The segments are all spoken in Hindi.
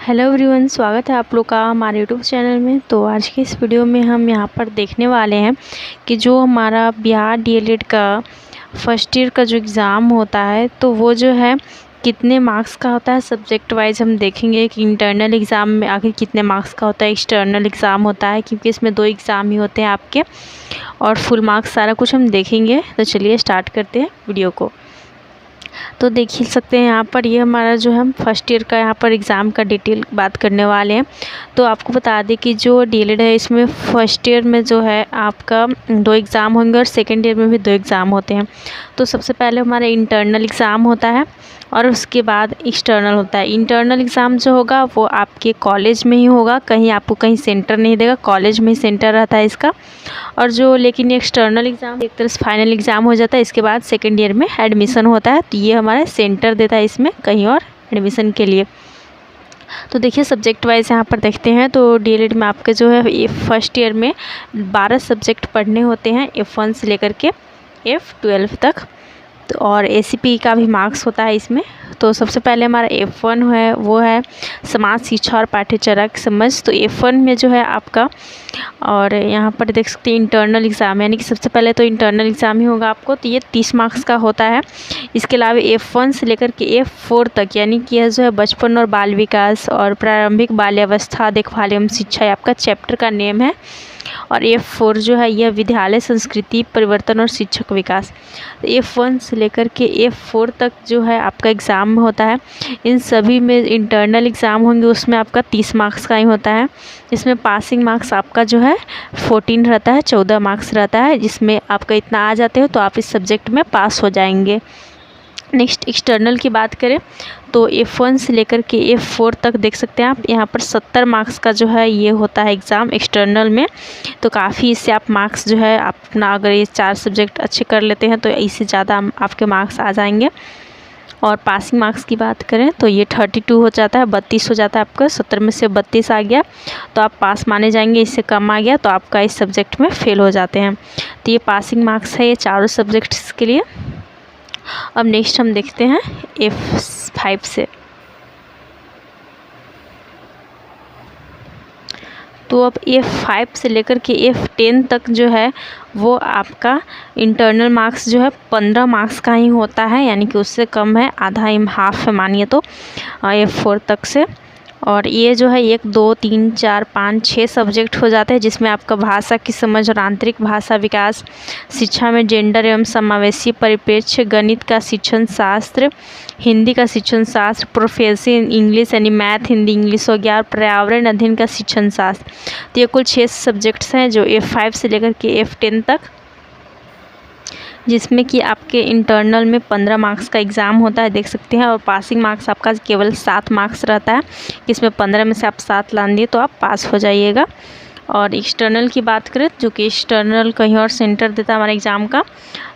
हेलो एवरीवन, स्वागत है आप लोग का हमारे यूट्यूब चैनल में। तो आज की इस वीडियो में हम यहाँ पर देखने वाले हैं कि जो हमारा बिहार डीएलएड का फर्स्ट ईयर का जो एग्ज़ाम होता है तो वो जो है कितने मार्क्स का होता है। सब्जेक्ट वाइज हम देखेंगे कि इंटरनल एग्ज़ाम में आखिर कितने मार्क्स का होता है, एक्सटर्नल एग्ज़ाम होता है, क्योंकि इसमें 2 एग्ज़ाम ही होते हैं आपके, और फुल मार्क्स सारा कुछ हम देखेंगे। तो चलिए स्टार्ट करते हैं वीडियो को। तो देख ही सकते हैं यहाँ पर ये हमारा जो है फर्स्ट ईयर का यहाँ पर एग्ज़ाम का डिटेल बात करने वाले हैं। तो आपको बता दें कि जो डीएलएड है इसमें फर्स्ट ईयर में जो है आपका 2 एग्ज़ाम होंगे और सेकेंड ईयर में भी 2 एग्ज़ाम होते हैं। तो सबसे पहले हमारा इंटरनल एग्ज़ाम होता है और उसके बाद एक्सटर्नल होता है। इंटरनल एग्ज़ाम जो होगा वो आपके कॉलेज में ही होगा, कहीं आपको कहीं सेंटर नहीं देगा, कॉलेज में ही सेंटर रहता है इसका। और जो लेकिन एक्सटर्नल एग्ज़ाम एक तरह से फाइनल एग्ज़ाम हो जाता है, इसके बाद सेकेंड ईयर में एडमिशन होता है। तो ये हमारा सेंटर देता है इसमें कहीं और एडमिशन के लिए। तो देखिए सब्जेक्ट वाइज यहाँ पर देखते हैं तो डीएलएड में आपके जो है फर्स्ट ईयर में 12 सब्जेक्ट पढ़ने होते हैं, F1 से लेकर के F12 तक। तो और एसीपी का भी मार्क्स होता है इसमें। तो सबसे पहले हमारा F1 है वो है समाज शिक्षा और पाठ्यचर्या की समझ। तो F1 में जो है आपका, और यहाँ पर देख सकते हैं इंटरनल एग्ज़ाम, यानी कि सबसे पहले तो इंटरनल एग्ज़ाम ही होगा आपको। तो ये 30 मार्क्स का होता है। इसके अलावा F1 से लेकर के F4 तक, यानी कि यह जो है बचपन और बाल विकास और प्रारंभिक बाल्यावस्था देखभाल एवं शिक्षा, आपका चैप्टर का नेम है। और F4 जो है यह विद्यालय संस्कृति परिवर्तन और शिक्षक विकास। तो F1 से लेकर के F4 तक जो है आपका एग्ज़ाम होता है। इन सभी में इंटरनल एग्ज़ाम होंगे, उसमें आपका 30 मार्क्स का ही होता है। इसमें पासिंग मार्क्स आपका जो है 14 रहता है, 14 मार्क्स रहता है, जिसमें आपका इतना आ जाते हो तो आप इस सब्जेक्ट में पास हो जाएंगे। नेक्स्ट एक्सटर्नल की बात करें तो F1 से लेकर के F4 तक देख सकते हैं आप, यहाँ पर 70 मार्क्स का जो है ये होता है एग्ज़ाम एक्सटर्नल में। तो काफ़ी इससे आप मार्क्स जो है अपना, अगर ये 4 सब्जेक्ट अच्छे कर लेते हैं तो इससे ज़्यादा आपके मार्क्स आ जाएंगे। और पासिंग मार्क्स की बात करें तो ये 32 हो जाता है, 32 हो जाता है आपका। 70 में से 32 आ गया तो आप पास माने जाएंगे, इससे कम आ गया तो आपका इस सब्जेक्ट में फेल हो जाते हैं। तो ये पासिंग मार्क्स है ये चारों सब्जेक्ट्स के लिए। अब नेक्स्ट हम देखते हैं F5 से। तो अब F5 से लेकर के F10 तक जो है वो आपका इंटरनल मार्क्स जो है 15 मार्क्स का ही होता है, यानी कि उससे कम है, आधा हाफ है मानिए तो F4 तक से। और ये जो है 1 2 3 4 5 6 सब्जेक्ट हो जाते हैं, जिसमें आपका भाषा की समझ और आंतरिक भाषा विकास, शिक्षा में जेंडर एवं समावेशी परिप्रेक्ष्य, गणित का शिक्षण शास्त्र, हिंदी का शिक्षण शास्त्र, प्रोफेशन इंग्लिश यानी मैथ हिंदी इंग्लिश हो गया, और पर्यावरण अध्ययन का शिक्षण शास्त्र। तो ये कुल 6 सब्जेक्ट्स हैं जो F5 से लेकर के F10 तक, जिसमें कि आपके इंटरनल में 15 मार्क्स का एग्ज़ाम होता है, देख सकते हैं। और पासिंग मार्क्स आपका केवल 7 मार्क्स रहता है, इसमें 15 में से आप 7 ला दिए तो आप पास हो जाइएगा। और एक्सटर्नल की बात करें जो कि एक्सटर्नल कहीं और सेंटर देता है हमारे एग्ज़ाम का।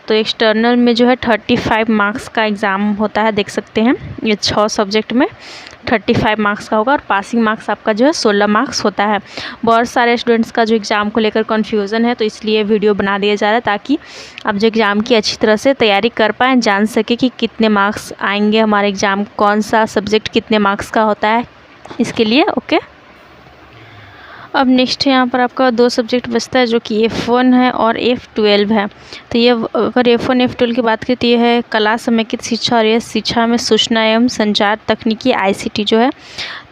तो एक्सटर्नल में जो है 35 मार्क्स का एग्ज़ाम होता है, देख सकते हैं। ये 6 सब्जेक्ट में 35 मार्क्स का होगा, और पासिंग मार्क्स आपका जो है 16 मार्क्स होता है। बहुत सारे स्टूडेंट्स का जो एग्ज़ाम को लेकर कन्फ्यूज़न है, तो इसलिए वीडियो बना दिया जा रहा है ताकि आप जो एग्ज़ाम की अच्छी तरह से तैयारी कर पाएँ, जान सके कि कितने मार्क्स आएंगे हमारे एग्ज़ाम, कौन सा सब्जेक्ट कितने मार्क्स का होता है, इसके लिए। ओके, अब नेक्स्ट यहाँ पर आपका 2 सब्जेक्ट बचता है जो कि F1 है और F12 है। तो ये अगर F1 F12 की बात करें तो ये है कला समेकित शिक्षा, और ये शिक्षा में सूचना एवं संचार तकनीकी ICT जो है।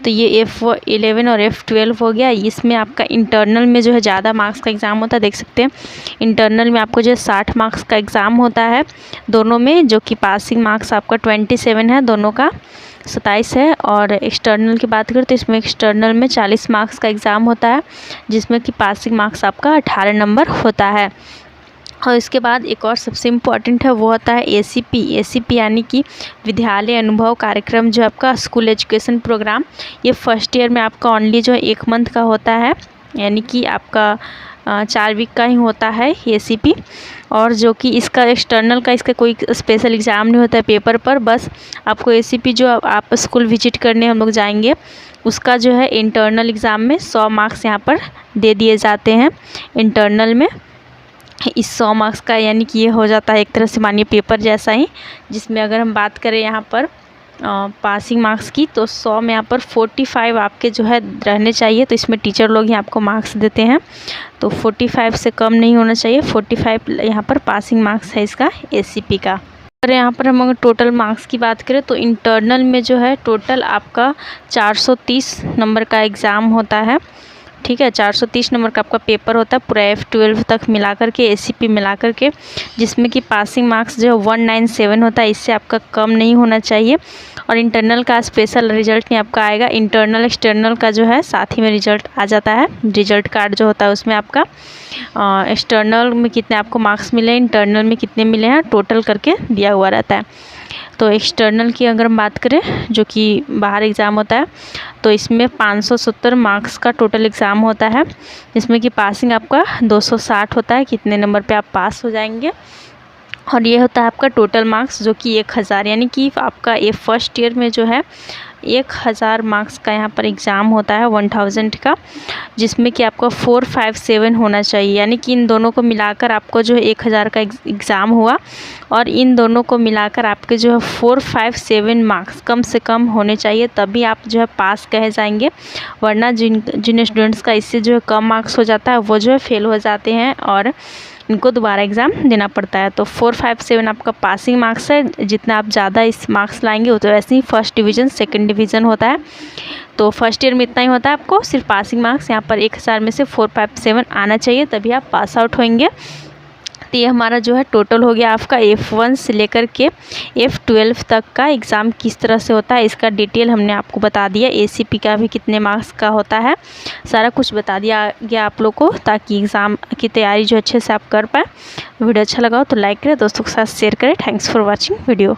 तो ये F11 और F12 हो गया। इसमें आपका इंटरनल में जो है ज़्यादा मार्क्स का एग्ज़ाम होता है, देख सकते हैं। इंटरनल में आपको जो है 60 मार्क्स का एग्ज़ाम होता है दोनों में, जो कि पासिंग मार्क्स आपका 27 है, दोनों का 27 है। और एक्सटर्नल की बात करें तो इसमें एक्सटर्नल में 40 मार्क्स का एग्ज़ाम होता है, जिसमें कि पासिंग मार्क्स आपका 18 नंबर होता है। और इसके बाद एक और सबसे इम्पॉर्टेंट है वो होता है ACP यानी कि विद्यालय अनुभव कार्यक्रम, जो आपका स्कूल एजुकेशन प्रोग्राम। ये फर्स्ट ईयर में आपका ओनली जो है 1 मंथ का होता है, यानी कि आपका 4 वीक का ही होता है ACP। और जो कि इसका एक्सटर्नल का इसका कोई स्पेशल एग्ज़ाम नहीं होता है पेपर पर, बस आपको ACP जो आप स्कूल विजिट करने हम लोग जाएंगे उसका जो है इंटरनल एग्ज़ाम में 100 मार्क्स यहाँ पर दे दिए जाते हैं इंटरनल में। इस 100 मार्क्स का यानी कि ये हो जाता है एक तरह से मानिए पेपर जैसा ही, जिसमें अगर हम बात करें यहाँ पर पासिंग मार्क्स की, तो 100 में यहाँ पर 45 आपके जो है रहने चाहिए। तो इसमें टीचर लोग ही आपको मार्क्स देते हैं, तो 45 से कम नहीं होना चाहिए। 45 यहाँ पर पासिंग मार्क्स है इसका एसीपी का। और यहाँ पर हम अगर टोटल मार्क्स की बात करें तो इंटरनल में जो है टोटल आपका 430 नंबर का एग्ज़ाम होता है। ठीक है, 430 नंबर का आपका पेपर होता है पूरा F12 तक मिला करके, एसीपी मिला करके, जिसमें कि पासिंग मार्क्स जो 197 होता है, इससे आपका कम नहीं होना चाहिए। और इंटरनल का स्पेशल रिजल्ट नहीं आपका आएगा, इंटरनल एक्सटर्नल का जो है साथ ही में रिजल्ट आ जाता है। रिजल्ट कार्ड जो होता है उसमें आपका एक्सटर्नल में कितने आपको मार्क्स मिले, इंटरनल में कितने मिले हैं, टोटल करके दिया हुआ रहता है। तो एक्सटर्नल की अगर हम बात करें जो कि बाहर एग्ज़ाम होता है, तो इसमें 570 मार्क्स का टोटल एग्ज़ाम होता है, जिसमें कि पासिंग आपका 260 होता है, कितने नंबर पे आप पास हो जाएंगे। और ये होता है आपका टोटल मार्क्स जो कि 1000, यानी कि आपका ये फर्स्ट ईयर में जो है 1000 मार्क्स का यहाँ पर एग्ज़ाम होता है 1000 का, जिसमें कि आपका 457 होना चाहिए। यानी कि इन दोनों को मिलाकर आपको जो है 1000 का एग्ज़ाम हुआ, और इन दोनों को मिलाकर आपके जो है 457 मार्क्स कम से कम होने चाहिए, तभी आप जो है पास कहे जाएंगे। वरना जिन स्टूडेंट्स का इससे जो है कम मार्क्स हो जाता है वो जो है फेल हो जाते हैं और इनको दोबारा एग्ज़ाम देना पड़ता है। तो 457 आपका पासिंग मार्क्स है, जितना आप ज़्यादा इस मार्क्स लाएंगे तो वैसे ही फर्स्ट डिवीज़न सेकंड डिवीज़न होता है। तो फर्स्ट ईयर में इतना ही होता है, आपको सिर्फ पासिंग मार्क्स यहाँ पर 1000 में से 457 आना चाहिए, तभी आप पास आउट होंगे। तो ये हमारा जो है टोटल हो गया आपका F1 से लेकर के F12 तक का एग्ज़ाम किस तरह से होता है, इसका डिटेल हमने आपको बता दिया। एसीपी का भी कितने मार्क्स का होता है, सारा कुछ बता दिया गया आप लोग को, ताकि एग्ज़ाम की तैयारी जो अच्छे से आप कर पाए। वीडियो अच्छा लगा हो तो लाइक करें, दोस्तों के साथ शेयर करें। Thanks for watching video.